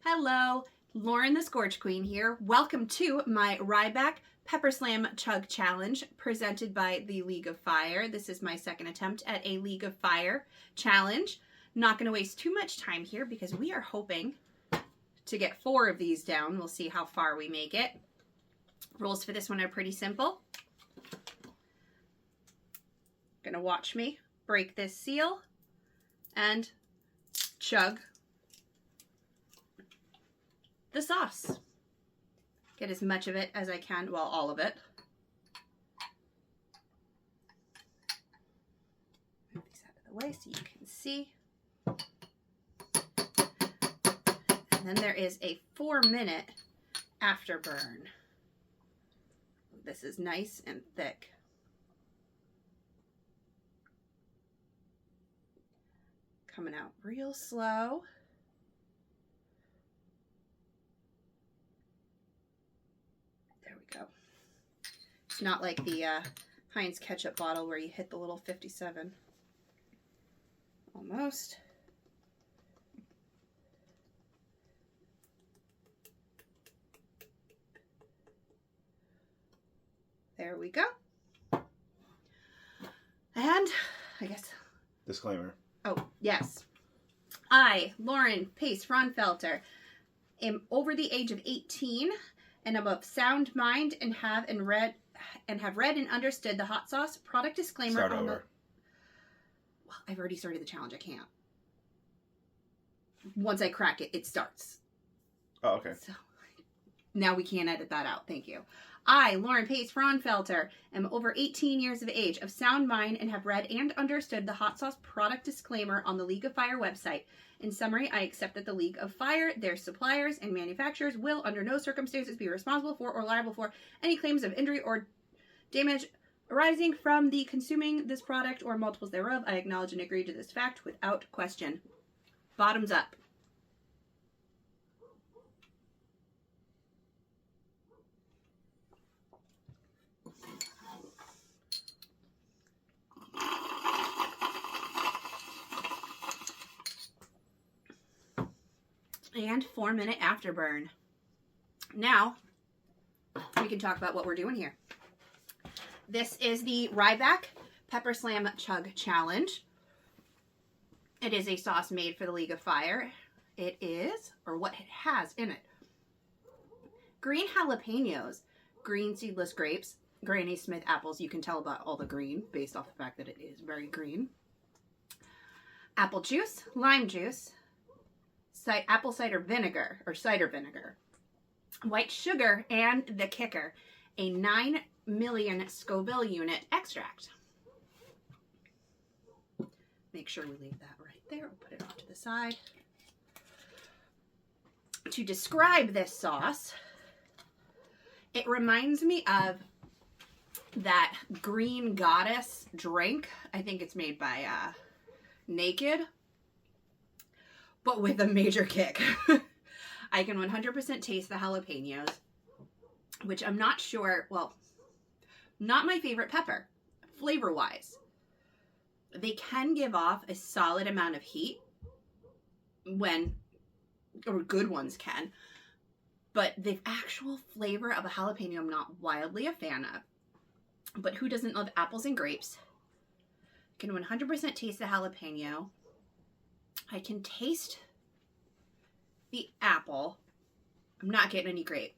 Hello, Lauren the Scorch Queen here. Welcome to my Ryback Pepper-Slam Chug Challenge presented by the League of Fire. This is my second attempt at a League of Fire challenge. Not going to waste too much time here because we are hoping to get 4 of these down. We'll see how far we make it. Rules for this one are pretty simple. Gonna watch me break this seal and chug the sauce. Get as much of it as I can, well, all of it. Move these out of the way so you can see. And then there is a 4-minute afterburn. This is nice and thick. Coming out real slow. There we go. It's not like the Heinz ketchup bottle where you hit the little 57. Almost. There we go. And I guess... Disclaimer. Oh, yes. I, Lauren Fraunfelter, am over the age of 18 and am of sound mind and have read and understood the hot sauce product disclaimer. Start over. Well, I've already started the challenge. I can't. Once I crack it, it starts. Oh, okay. So now we can't edit that out. Thank you. I, Lauren Fraunfelter, am over 18 years of age, of sound mind, and have read and understood the hot sauce product disclaimer on the League of Fire website. In summary, I accept that the League of Fire, their suppliers, and manufacturers will, under no circumstances, be responsible for or liable for any claims of injury or damage arising from the consuming this product or multiples thereof. I acknowledge and agree to this fact without question. Bottoms up. And 4-minute afterburn. Now, we can talk about what we're doing here. This is the Ryback Pepper-Slam Chug Challenge. It is a sauce made for the League of Fire. It is, or what it has in it, green jalapenos, green seedless grapes, Granny Smith apples. You can tell about all the green based off the fact that it is very green. Apple juice, lime juice, apple cider vinegar, or cider vinegar, white sugar, and the kicker, a 9 million Scoville unit extract. Make sure we leave that right there. We'll put it off to the side. To describe this sauce, it reminds me of that Green Goddess drink. I think it's made by Naked, but with a major kick. I can 100% taste the jalapenos, which I'm not sure, well, not my favorite pepper, flavor-wise. They can give off a solid amount of heat or good ones can, but the actual flavor of a jalapeno I'm not wildly a fan of. But who doesn't love apples and grapes? I can 100% taste the jalapeno. I can taste the apple. I'm not getting any grape,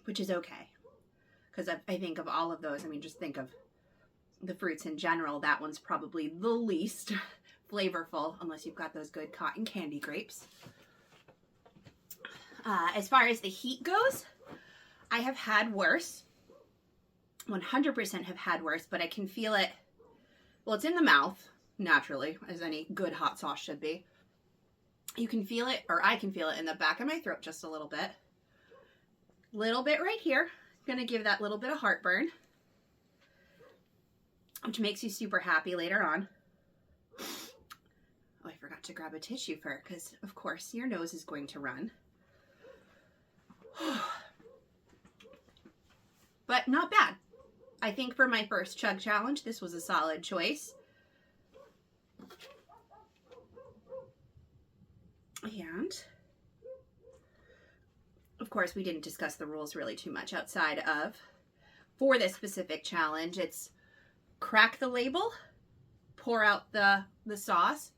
which is okay. Because I think of all of those, I mean, just think of the fruits in general. That one's probably the least flavorful, unless you've got those good cotton candy grapes. As far as the heat goes, I have had worse. 100% have had worse, but I can feel it. Well, it's in the mouth, naturally, as any good hot sauce should be. You can feel it, or I can feel it in the back of my throat just a little bit. Little bit right here. Gonna give that little bit of heartburn, which makes you super happy later on. Oh, I forgot to grab a tissue for it, because, of course, your nose is going to run. But not bad. I think for my first chug challenge, this was a solid choice. And course, we didn't discuss the rules really too much outside of, for this specific challenge, it's crack the label, pour out the sauce,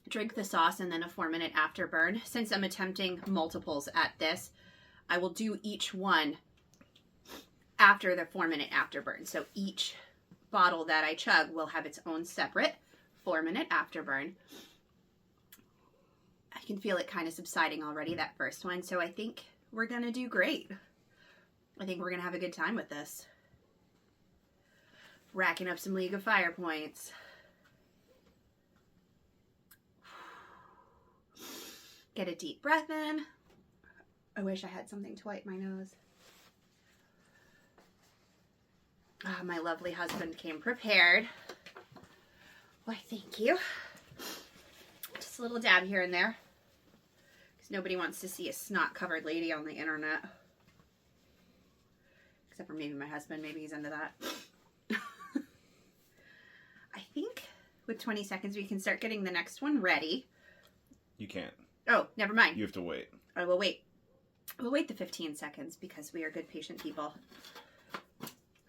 drink the sauce, and then a 4-minute afterburn. Since I'm attempting multiples at this, I will do each one after the 4-minute afterburn. So each bottle that I chug will have its own separate 4-minute afterburn. I can feel it kind of subsiding already, that first one. So I think we're going to do great. I think we're going to have a good time with this. Racking up some League of Fire points. Get a deep breath in. I wish I had something to wipe my nose. Oh, my lovely husband came prepared. Why, thank you. Just a little dab here and there. Because nobody wants to see a snot-covered lady on the internet. Except for maybe my husband. Maybe he's into that. I think with 20 seconds we can start getting the next one ready. You can't. Oh, never mind. You have to wait. I will wait. We'll wait the 15 seconds because we are good patient people.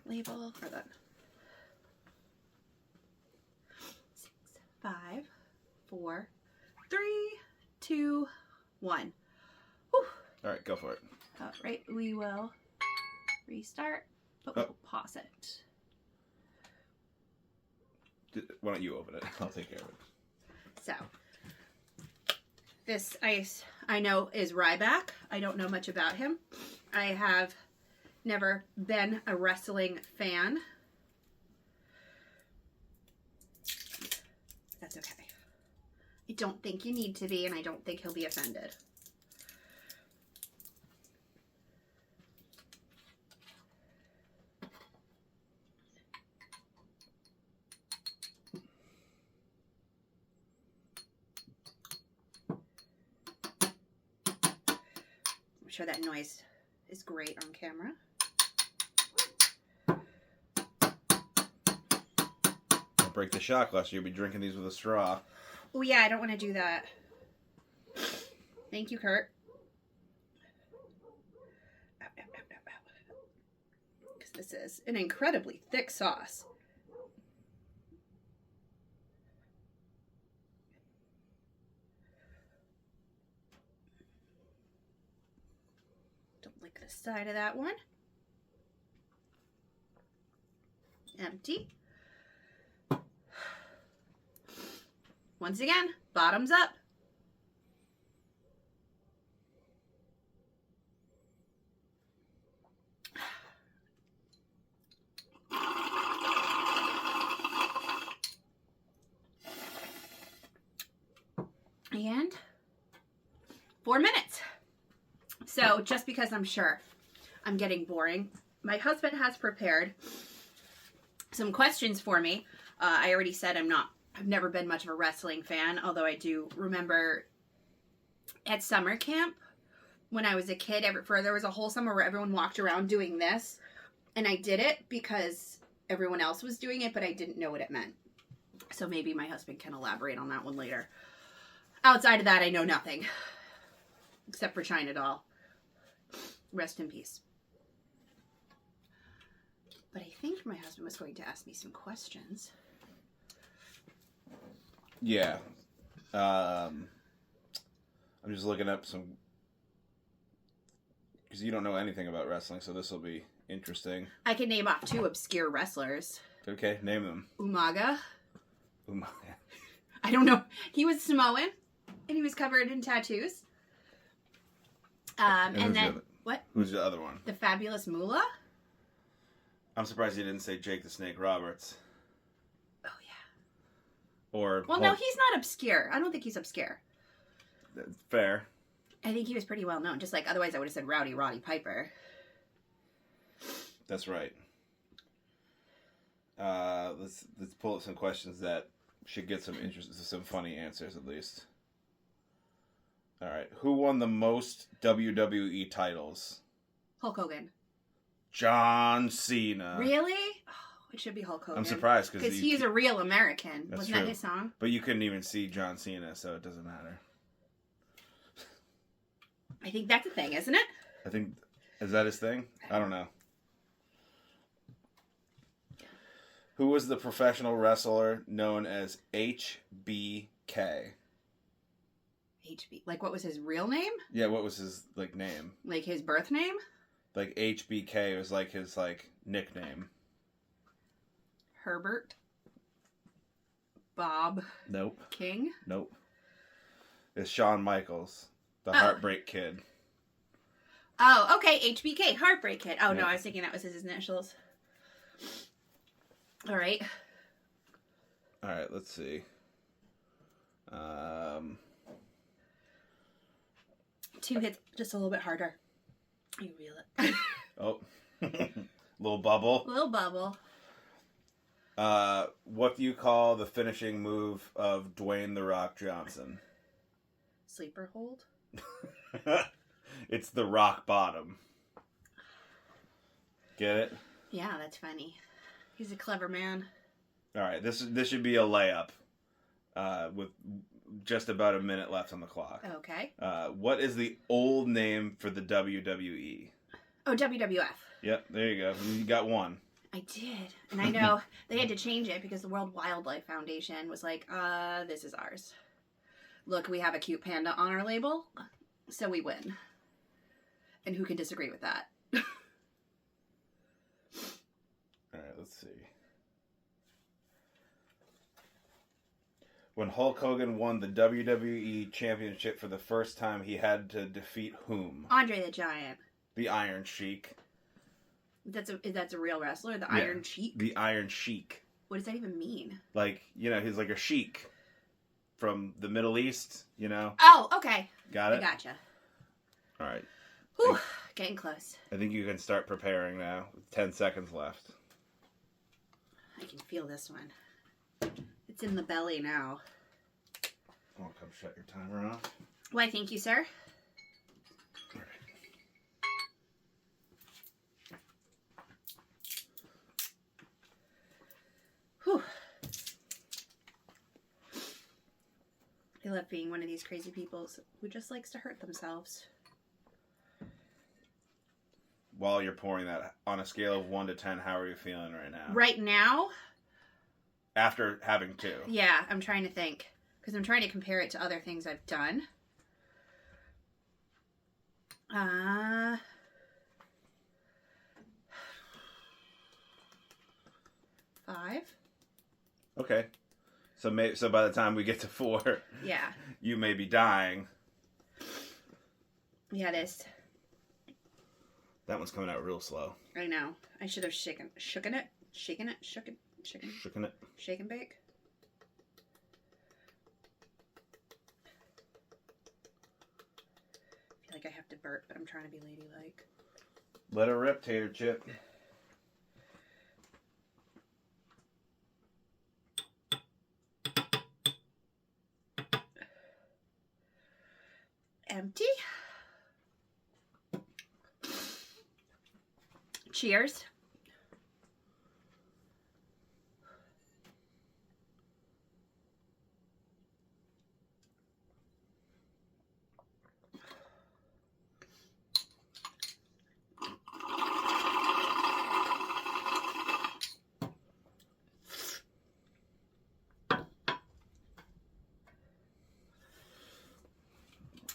Label for that. 6, 5, 4, 3, 2, 1. Whew. All right, go for it. All right, we will restart, but we'll pause it. Why don't you open it? I'll take care of it. So, this ice I know is Ryback. I don't know much about him. I have never been a wrestling fan. That's okay. I don't think you need to be, and I don't think he'll be offended. I'm sure that noise is great on camera. Don't break the shot glass. You'll be drinking these with a straw. Oh yeah, I don't want to do that. Thank you, Kurt. Because this is an incredibly thick sauce. Don't lick the side of that one. Empty. Once again, bottoms up. And 4 minutes. So just because I'm sure I'm getting boring, my husband has prepared some questions for me. I already said I've never been much of a wrestling fan, although I do remember at summer camp when I was a kid, there was a whole summer where everyone walked around doing this, and I did it because everyone else was doing it, but I didn't know what it meant. So maybe my husband can elaborate on that one later. Outside of that, I know nothing, except for China Doll. Rest in peace. But I think my husband was going to ask me some questions. Yeah. I'm just looking up some... Because you don't know anything about wrestling, so this will be interesting. I can name off 2 obscure wrestlers. Okay, name them. Umaga. Umaga. I don't know. He was Samoan, and he was covered in tattoos. And then... What? Who's the other one? The Fabulous Moolah? I'm surprised you didn't say Jake the Snake Roberts. Oh, yeah. Or... Well, no, he's not obscure. I don't think he's obscure. Fair. I think he was pretty well known. Just like, otherwise I would have said Rowdy Roddy Piper. That's right. Let's pull up some questions that should get some funny answers at least. All right. Who won the most WWE titles? Hulk Hogan. John Cena. Really? Oh, it should be Hulk Hogan. I'm surprised because he's a real American. Wasn't that his song? But you couldn't even see John Cena, so it doesn't matter. I think that's a thing, isn't it? I think, is that his thing? I don't know. Who was the professional wrestler known as HBK? HB. Like, what was his real name? Yeah, what was his, like, name? Like, his birth name? Like, HBK was, like, his, like, nickname. Herbert. Bob. Nope. King? Nope. It's Shawn Michaels, the Heartbreak Kid. Oh, okay. HBK. Heartbreak Kid. Oh, Yeah. no, I was thinking that was his initials. All right. All right, let's see. 2 hits just a little bit harder. You feel it. Oh, little bubble. Little bubble. What do you call the finishing move of Dwayne "The Rock" Johnson? Sleeper hold? It's the rock bottom. Get it? Yeah, that's funny. He's a clever man. All right, this should be a layup. With just about a minute left on the clock. Okay. What is the old name for the WWE? Oh, WWF. Yep, there you go. You got one. I did. And I know they had to change it because the World Wildlife Foundation was like, this is ours. Look, we have a cute panda on our label, so we win. And who can disagree with that? All right, let's see. When Hulk Hogan won the WWE Championship for the first time, he had to defeat whom? Andre the Giant. The Iron Sheik. That's a real wrestler? The Iron Sheik? The Iron Sheik. What does that even mean? Like, he's like a sheik from the Middle East, Oh, okay. Got it? I gotcha. All right. Whew, getting close. I think you can start preparing now. 10 seconds left. I can feel this one. It's in the belly now. I'll come shut your timer off. Why, thank you, sir. All right. Whew. I love being one of these crazy people who just likes to hurt themselves. While you're pouring that, on a scale of 1 to 10, how are you feeling right now? Right now? After having 2. Yeah, I'm trying to think. Because I'm trying to compare it to other things I've done. 5. Okay. So by the time we get to 4, Yeah. you may be dying. Yeah, it is. That one's coming out real slow. I know. I should have shaken it. Shaken it. Shooking it. Shake and bake. I feel like I have to burp, but I'm trying to be ladylike. Let her rip, Tater Chip. Empty. Cheers.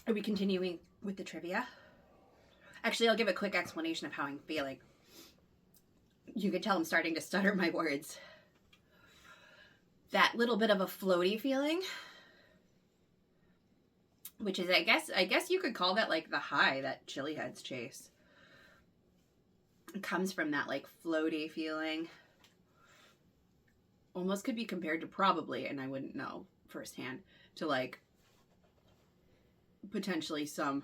Are we continuing with the trivia? Actually, I'll give a quick explanation of how I'm feeling. You can tell I'm starting to stutter my words. That little bit of a floaty feeling, which is, I guess you could call that like the high that chili heads chase. It comes from that like floaty feeling. Almost could be compared to probably, and I wouldn't know firsthand, to like potentially some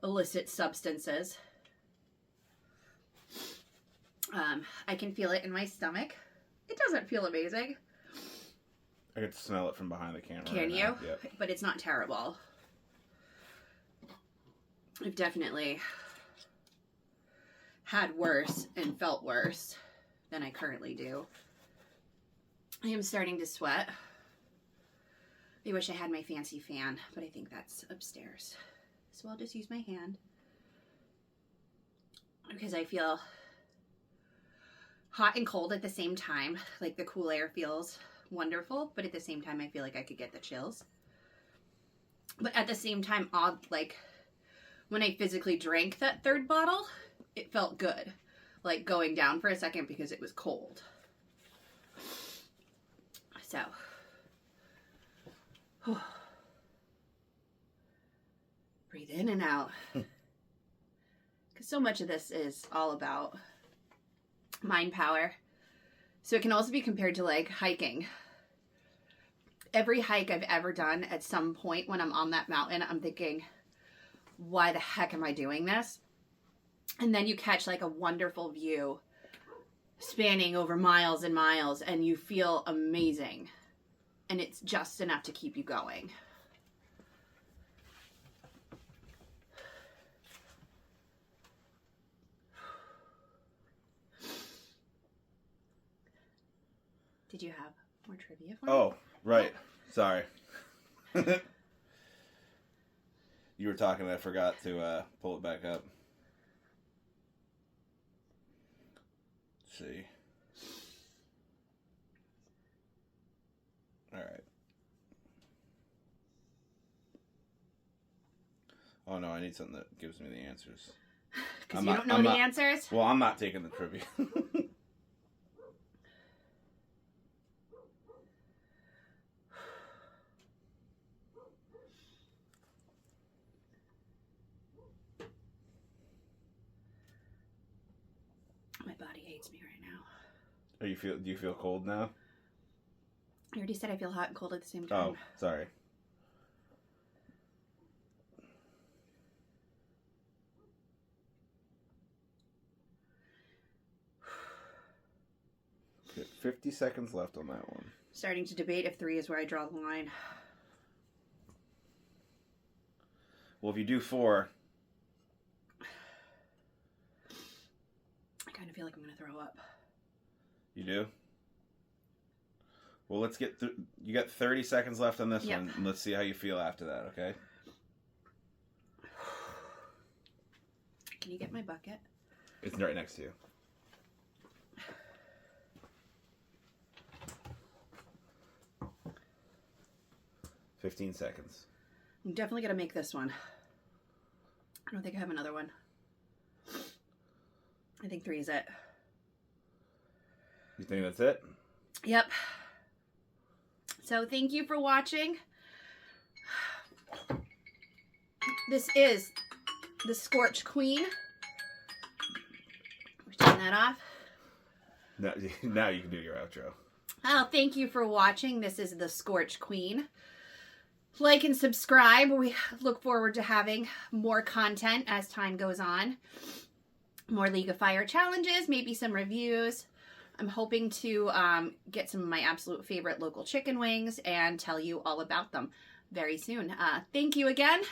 illicit substances. I can feel it in my stomach. It doesn't feel amazing. I could smell it from behind the camera. Can you? Yep. But it's not terrible. I've definitely had worse and felt worse than I currently do. I am starting to sweat. I wish I had my fancy fan, but I think that's upstairs. So I'll just use my hand because I feel hot and cold at the same time. Like the cool air feels wonderful, but at the same time I feel like I could get the chills. But at the same time, odd, like when I physically drank that third bottle, it felt good. Like going down for a second because it was cold. So, breathe in and out. Because so much of this is all about mind power. So it can also be compared to like hiking. Every hike I've ever done, at some point when I'm on that mountain, I'm thinking, why the heck am I doing this? And then you catch like a wonderful view spanning over miles and miles, and you feel amazing. And it's just enough to keep you going. Did you have more trivia for me? Oh, right. Sorry. You were talking and I forgot to pull it back up. Let's see. All right. Oh no, I need something that gives me the answers. Because you don't know the answers? Well, I'm not taking the trivia. My body hates me right now. Do you feel cold now? I already said I feel hot and cold at the same time. Oh, sorry. Okay, 50 seconds left on that one. Starting to debate if 3 is where I draw the line. Well, if you do 4... I kind of feel like I'm going to throw up. You do? Well, let's get through. You got 30 seconds left on this one, and let's see how you feel after that, okay? Can you get my bucket? It's right next to you. $15 seconds. I'm definitely going to make this one. I don't think I have another one. I think 3 is it. You think that's it? Yep. So thank you for watching. This is the Scorch Queen. We're turning that off. Now you can do your outro. Oh, thank you for watching. This is the Scorch Queen. Like and subscribe. We look forward to having more content as time goes on. More League of Fire challenges, maybe some reviews. I'm hoping to get some of my absolute favorite local chicken wings and tell you all about them very soon. Thank you again.